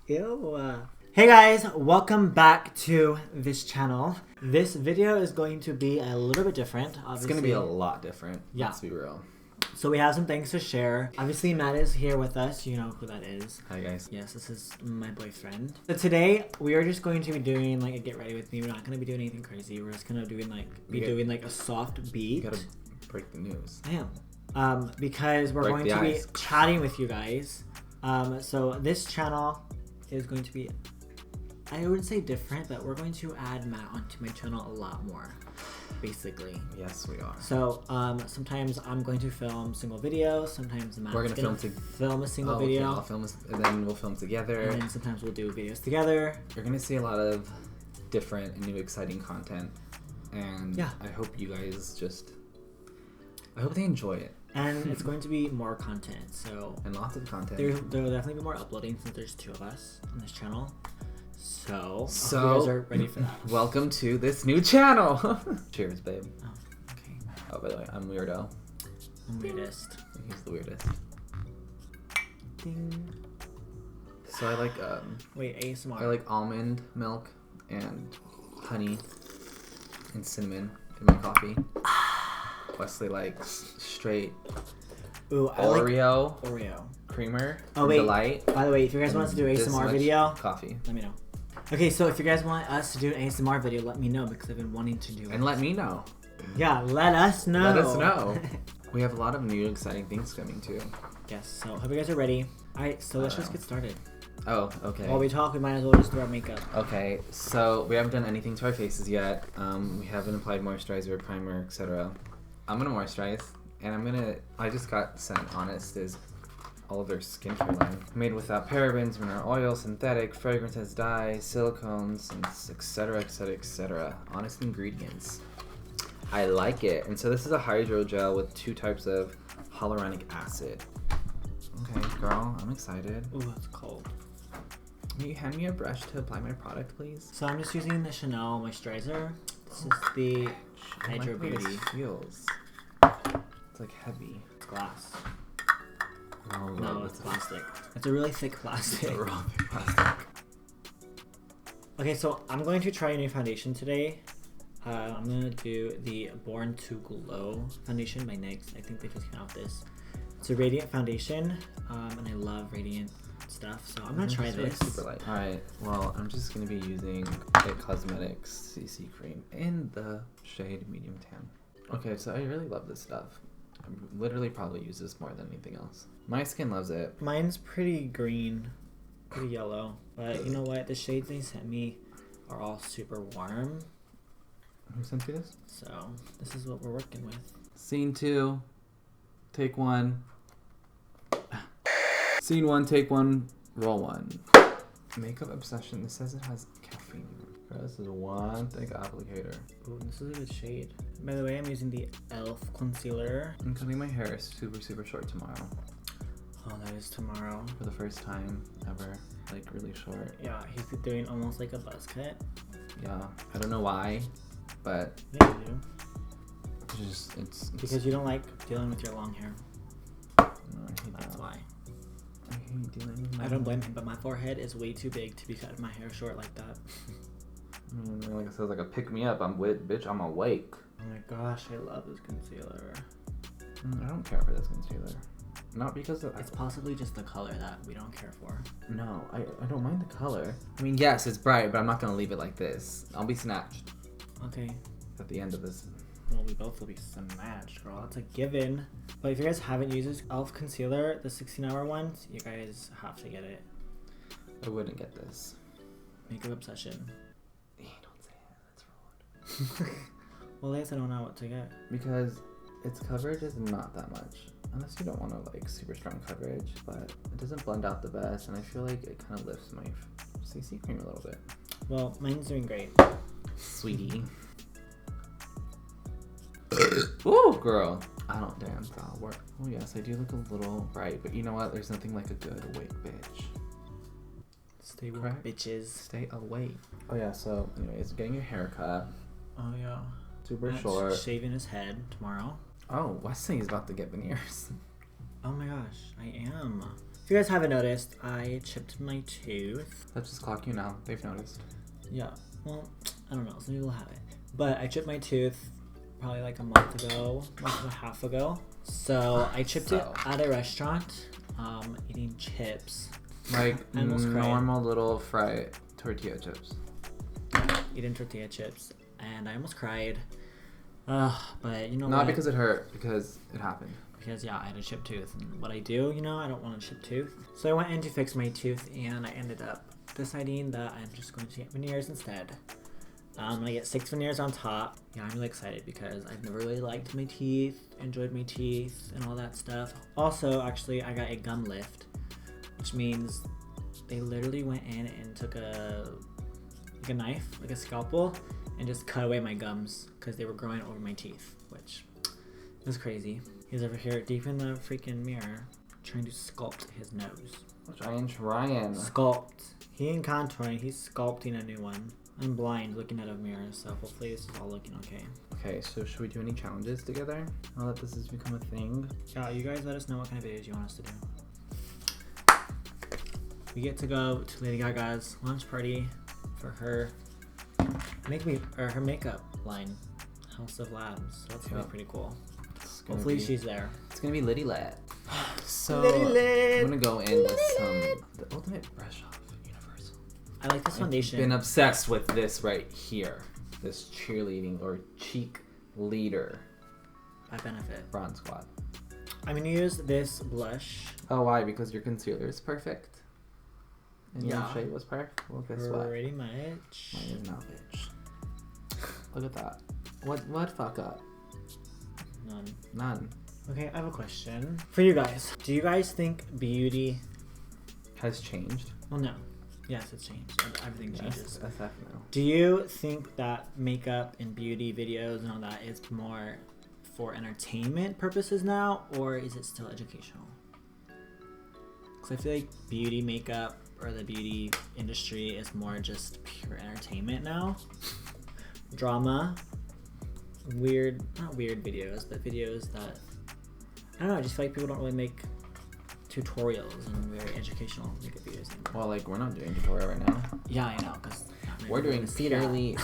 Ew. Hey guys, welcome back to this channel. This video is going to be a little bit different, obviously. It's going to be a lot different, yeah. Let's be real. So we have some things to share. Obviously, Matt is here with us. You know who that is. Hi guys. Yes, this is my boyfriend. So today, we are just going to be doing like a get ready with me. We're not going to be doing anything crazy. We're just going to doing like a soft beat. You gotta break the news. I am. Because we're going to be chatting with you guys. So this channel is going to be, I wouldn't say different, but we're going to add Matt onto my channel a lot more, basically. Yes, we are. So sometimes I'm going to film single videos. Sometimes Matt's going to film a single video. Okay, I'll film and then we'll film together. And then sometimes we'll do videos together. You're gonna see a lot of different and new exciting content, and yeah, I hope you guys I hope they enjoy it. And it's going to be more content, and lots of content. There'll definitely be more uploading since there's two of us on this channel. So you guys are ready for that. Welcome to this new channel. Cheers, babe. Oh, okay. Oh, by the way, I'm weirdo. I'm weirdest. He's the weirdest. Ding. So I like wait, ASMR. I like almond milk and honey and cinnamon in my coffee. Wesley likes straight Oreo creamer. Oh wait, delight. By the way, if you guys want us to do an ASMR video, coffee, let me know. Okay, so if you guys want us to do an ASMR video, let me know because I've been wanting to do it. And let me know. Yeah, let us know. Let us know. We have a lot of new exciting things coming too. Yes, so hope you guys are ready. Alright, so let's just get started. Oh, okay. While we talk, we might as well just do our makeup. Okay, so we haven't done anything to our faces yet. We haven't applied moisturizer, primer, etc. I'm gonna moisturize, and I just got sent Honest is all of their skincare line. Made without parabens, mineral oil, synthetic, fragrances, dyes, silicones, and etc, etc, etc. Honest ingredients. I like it. And so this is a hydrogel with 2 types of hyaluronic acid. Okay, girl, I'm excited. Ooh, that's cold. Can you hand me a brush to apply my product, please? So I'm just using the Chanel moisturizer. This is the Hydro Beauty. It feels. It's like heavy. It's glass. Oh, no, it's plastic. It's a really thick plastic. It's a real thick plastic. Okay, so I'm going to try a new foundation today. I'm going to do the Born to Glow foundation by NYX. I think they just came out with this. It's a radiant foundation, and I love radiant stuff, so I'm going to try this. Super light. Alright, well, I'm just going to be using It Cosmetics CC Cream in the shade Medium Tan. Okay, so I really love this stuff. I literally probably use this more than anything else. My skin loves it. Mine's pretty green, pretty yellow, but you know what? The shades they sent me are all super warm. Who sent you this? So this is what we're working with. Scene 2, take 1. Scene 1, take 1, roll 1. Makeup Obsession. This says it has caffeine. This is one thick applicator. Ooh, this is a good shade. By the way, I'm using the e.l.f. concealer. I'm cutting my hair super short tomorrow. Oh, that is tomorrow. For the first time ever. Like, really short. Yeah, he's doing almost like a buzz cut. Yeah. I don't know why, but... Yeah, you do. It's because you don't like dealing with your long hair. No, I hate That's that. why. I hate dealing with my I don't blame him, but my forehead is way too big to be cutting my hair short like that. Like it says, like a pick me up. I'm with, bitch. I'm awake. Oh my gosh, I love this concealer. I don't care for this concealer. Not because it's possibly just the color that we don't care for. No, I don't mind the color. I mean, yes, it's bright, but I'm not gonna leave it like this. I'll be snatched. Okay. At the end of this. Well, we both will be snatched, girl. That's a given. But if you guys haven't used this e.l.f. concealer, the 16-hour ones, you guys have to get it. I wouldn't get this. Makeup Obsession. Don't say it. That's rude. Well, I guess I don't know what to get. Because its coverage is not that much. Unless you don't want to like super strong coverage, but it doesn't blend out the best, and I feel like it kind of lifts my CC cream a little bit. Well, mine's doing great. Sweetie. Ooh, girl. I don't dance. I'll work. Oh yes, I do look a little bright, but you know what? There's nothing like a good awake bitch. Stay woke, bitches. Stay awake. Oh yeah, so anyways, getting your hair cut. Oh yeah. Super short. Shaving his head tomorrow. Oh, Wesley's about to get veneers. Oh my gosh, I am. If you guys haven't noticed, I chipped my tooth. Let's just clock you now. They've noticed. Yeah, well, I don't know. Some people have it. But I chipped my tooth probably like a month and a half ago. So I chipped it at a restaurant, eating chips. Like I almost cried. normal little fried tortilla chips. Eating tortilla chips. And I almost cried. But you know Not what? because it hurt, because it happened. Because yeah, I had a chipped tooth, and what I do, you know, I don't want a chipped tooth. So I went in to fix my tooth, and I ended up deciding that I'm just going to get veneers instead. I'm gonna get 6 veneers on top. Yeah, I'm really excited because I've never really liked my teeth, enjoyed my teeth, and all that stuff. Also, actually, I got a gum lift, which means they literally went in and took a knife, like a scalpel, and just cut away my gums because they were growing over my teeth, which is crazy. He's over here deep in the freaking mirror trying to sculpt his nose. Trying. Sculpt. He ain't contouring, he's sculpting a new one. I'm blind looking at a mirror, so hopefully this is all looking okay. Okay, so should we do any challenges together now that this has become a thing? Yeah, you guys let us know what kind of videos you want us to do. We get to go to Lady Gaga's launch party for her her makeup line, House of Labs. So that's gonna be pretty cool. Hopefully she's there. It's gonna be Liddy Lit. So Liddy Lit. I'm gonna go in with the Ultimate Brush Off Universal. I like this foundation. I've been obsessed with this right here. This cheerleading or cheek leader. By Benefit. Bronze Squad. I'm gonna use this blush. Oh, why? Because your concealer is perfect? And Yeah. your shade was perfect? Well, guess what? Pretty much. Mine is not, bitch. Look at that. What fuck up? None. Okay, I have a question for you guys. Do you guys think beauty Has changed. Well, no. Yes, it's changed. Everything changes. Yes, SF now. Do you think that makeup and beauty videos and all that is more for entertainment purposes now, or is it still educational? Because I feel like beauty makeup or the beauty industry is more just pure entertainment now. Drama. Not weird videos, but videos that, I don't know, I just feel like people don't really make tutorials and very educational makeup videos anymore. Well, like, we're not doing tutorial right now. Yeah, I know, because We're doing purely...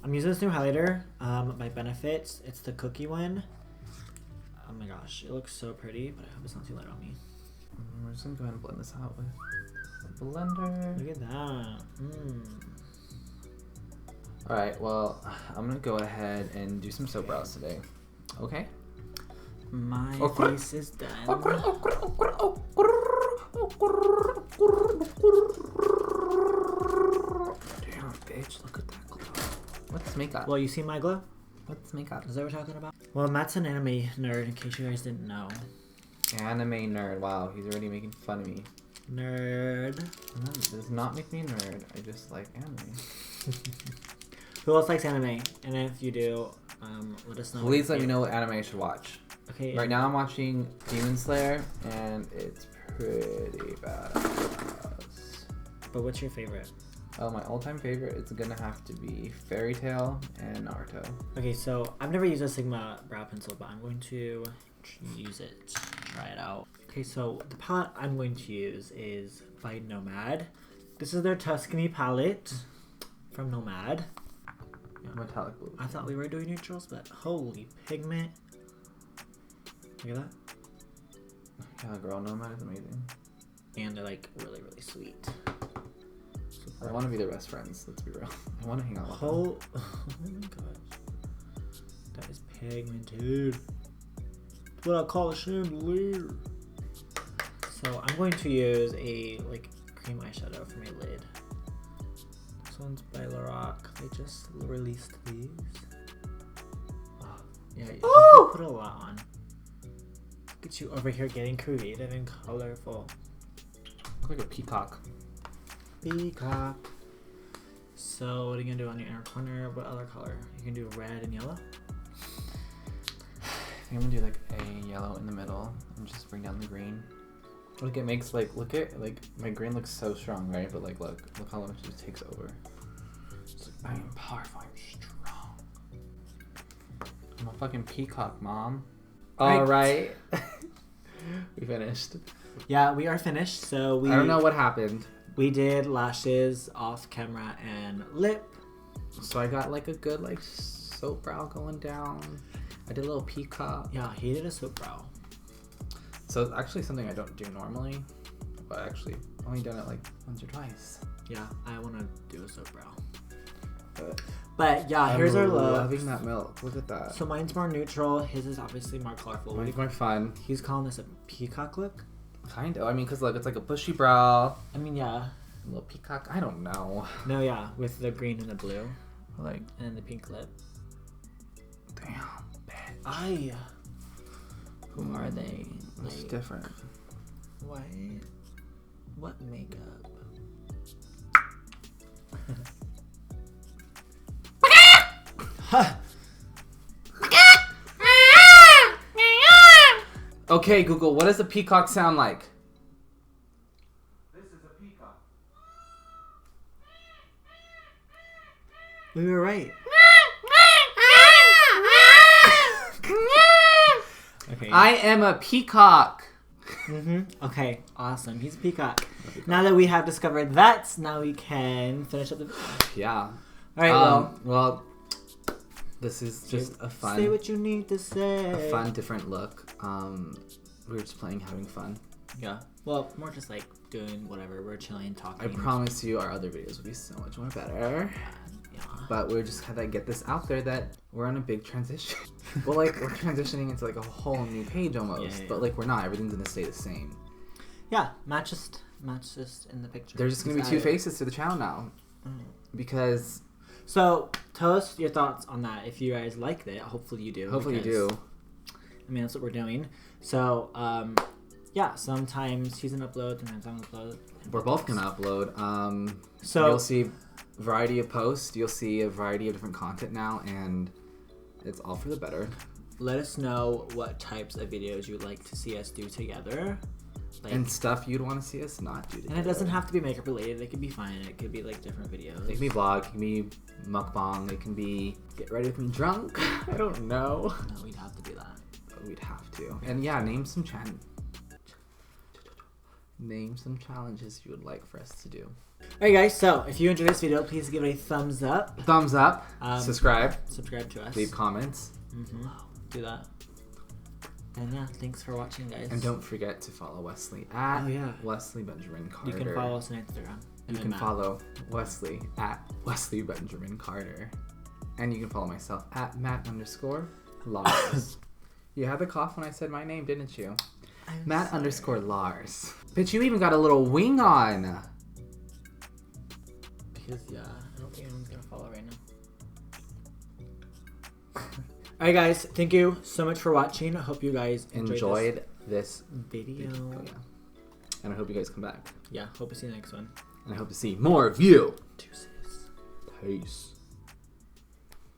I'm using this new highlighter by Benefit. It's the cookie one. Oh my gosh, it looks so pretty, but I hope it's not too light on me. We're just gonna go ahead and blend this out with a blender. Look at that. Alright, well, I'm gonna go ahead and do some soap brows today. Okay? My face is done. Damn, bitch, look at that glow. What's makeup? Well, you see my glow? What's makeup? Is that what we're talking about? Well, Matt's an anime nerd, in case you guys didn't know. Anime nerd. Wow, he's already making fun of me. Nerd. No, it does not make me a nerd. I just like anime. Who else likes anime? And if you do, let us know. Please let me know what anime I should watch. Okay. Right now I'm watching Demon Slayer, and it's pretty badass. But what's your favorite? Oh, my all-time favorite is gonna have to be Fairy Tail and Naruto. Okay, so I've never used a Sigma brow pencil, but I'm going to use it, try it out. Okay, so the palette I'm going to use is by Nomad. This is their Tuscany palette from Nomad. Yeah. Metallic blue. I thought we were doing neutrals, but holy pigment. Look at that. Yeah, girl, Nomad is amazing. And they're like really, really sweet. I want to be their best friends, let's be real. I want to hang out with them. Oh my gosh. That is pigmented. That's what I call a chandelier. So I'm going to use a like cream eyeshadow for my lid. This one's by Lorac. They just released these. Oh, yeah, you can put a lot on. Look at you over here getting creative and colorful. Look like a peacock. Peacock. So what are you gonna do on your inner corner? What other color? You can do red and yellow? I think I'm gonna do like a yellow in the middle and just bring down the green. Look, it makes like, look at, like, my green looks so strong, right? But like, look how much it just takes over. It's like, I am powerful, I'm strong. I'm a fucking peacock, mom. Alright. We finished. Yeah, we are finished. So I don't know what happened. We did lashes off camera and lip. So I got like a good like soap brow going down. I did a little peacock. Yeah, he did a soap brow. So it's actually something I don't do normally. But actually only done it like once or twice. Yeah, I want to do a soap brow. But yeah, here's our look. Loving that milk. Look at that. So mine's more neutral. His is obviously more colorful. Mine's more fun. He's calling this a peacock look. Kind of. I mean, because look, it's like a bushy brow. I mean, yeah. A little peacock. I don't know. No, yeah, with the green and the blue. Like. And the pink lip. Damn, bitch. Ay. Who are they? It's Like, different. What makeup? Okay, Google, what does a peacock sound like? This is a peacock. We were right. Okay. I am a peacock. Okay, awesome. He's a peacock. Now that we have discovered that, now we can finish up the video. Yeah. Alright, well, this is just a fun... Say what you need to say. A fun, different look. We were just playing, having fun. Yeah. Well, more just like doing whatever. We're chilling, talking. I promise you our other videos will be so much more better. Yeah. But we're just had to get this out there that we're on a big transition. Well, like, we're transitioning into like a whole new page almost. Yeah. But like, we're not. Everything's gonna stay the same. Yeah. Match just in the picture. There's just gonna be two faces to the channel now. Because... So, tell us your thoughts on that. If you guys liked it, hopefully you do. Hopefully you do. I mean, that's what we're doing. So, yeah, sometimes he's gonna upload, sometimes I'm gonna upload. We're both gonna upload. So you'll see a variety of posts. You'll see a variety of different content now, and it's all for the better. Let us know what types of videos you'd like to see us do together. Like, and stuff you'd want to see us not do together. And it doesn't have to be makeup related. It could be fine. It could be like different videos. It can be vlog. It can be mukbang. It can be get ready with me drunk. I don't know. No, we'd have to do that. We'd have to. And yeah, name some challenges you would like for us to do. Alright guys, so if you enjoyed this video, please give it a thumbs up. Thumbs up. Subscribe. Subscribe to us. Leave comments. Do that. And yeah, thanks for watching, guys. And don't forget to follow Wesley at Wesley Benjamin Carter. You can follow us on Instagram. You can follow Wesley at Wesley Benjamin Carter. And you can follow myself at Matt_Lars. You had the cough when I said my name, didn't you? Matt_Lars. Bitch, you even got a little wing on. Because, yeah, I don't think anyone's gonna follow right now. Alright, guys, thank you so much for watching. I hope you guys enjoyed this video. Oh, yeah. And I hope you guys come back. Yeah, hope to see you next one. And I hope to see more of you. Deuces. Peace.